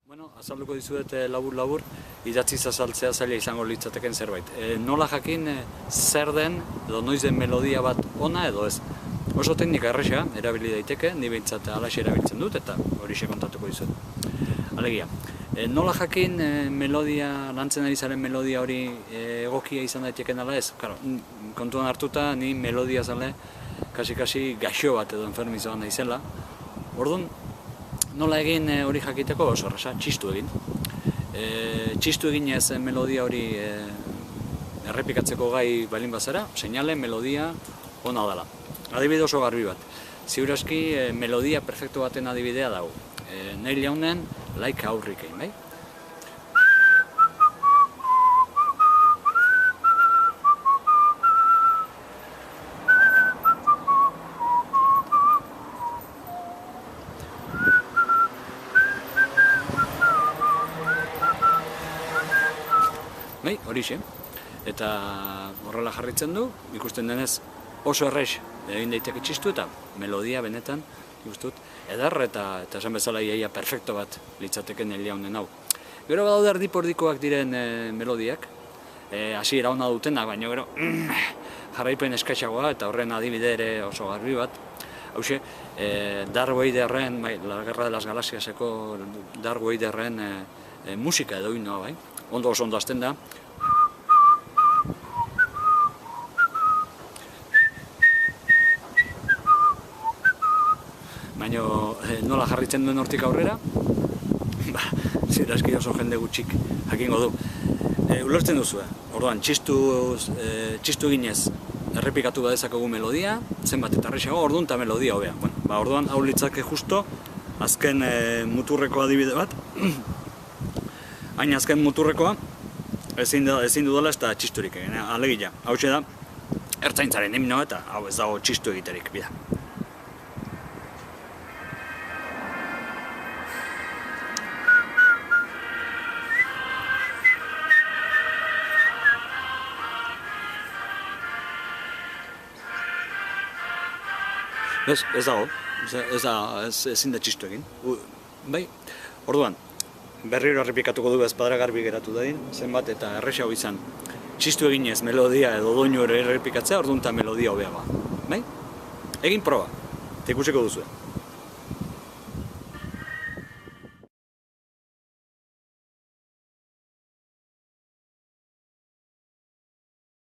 Bueno, azalduko dizuet labur-labur, idatziz azaltzea zaila izango litzateken zerbait. Nola jakin zer den edo noiz den melodia bat ona edo ez. Oso teknika erresa, erabili daiteke, ni behintzat halaxe erabiltzen dut eta horixe kontatuko dizuet. Alegia, nola jakin melodia, lantzen ari zaren melodia hori egokia izan daiteken ala ez? Claro, kontuan hartuta, ni melodia zale kasi gaixo bat edo enfermizoa naizela. Orduan, nola egin hori jakiteko oso erraza, txistu egin. Txistu eginez melodia hori errepikatzeko gai balin bazara, seinale, melodia, ona dela. Adibide oso garbi bat. Ziurazki melodia perfektu baten adibidea dago. Neil Yaunen Like a Hurricane, bai? Bai, horixe. Eta horrela jarritzen du, ikusten denez oso errex egin daiteke txistu eta melodia benetan, ikustut, eder eta esan bezala iaia perfecto bat litzateke Neil Yaunen hau. Gero badaude erdipordikoak diren melodiak, hasiera ona dutenak, baina gero jarraipen eskaixagoa eta horren adibide ere oso garbi bat. Hauxe, Darth Vaderren, La Guerra de las Galaxiaseko Darth Vaderren musika edo himnoa, bai? Ondo oso ondo hasten da. Baina nola jarritzen duen hortik aurrera, zirazki oso jende gutxik jakingo du. Ulertzen duzu, orduan, txistu eginez errepikatu badezakegu melodia, zenbat eta errexago, orduan eta melodia hobea. Orduan, hau litzake justo, azken muturreko adibide bat, hain azken muturrekoa, ezin dudala ez da txisturik egin, alegia. Hau da, ertzaintzaren himnoa eta hau ez dago txistu egiterik, bida. Ez dago, ezin da txistu egin. Bai, orduan, berriro errepikatuko du ezpadara garbi geratu dadin, zenbat eta erresa hau izan txistu eginez melodia edo doinu errepikatzea, orduan eta melodia hobea ba. Bai? Egin proba, eta ikusiko duzu.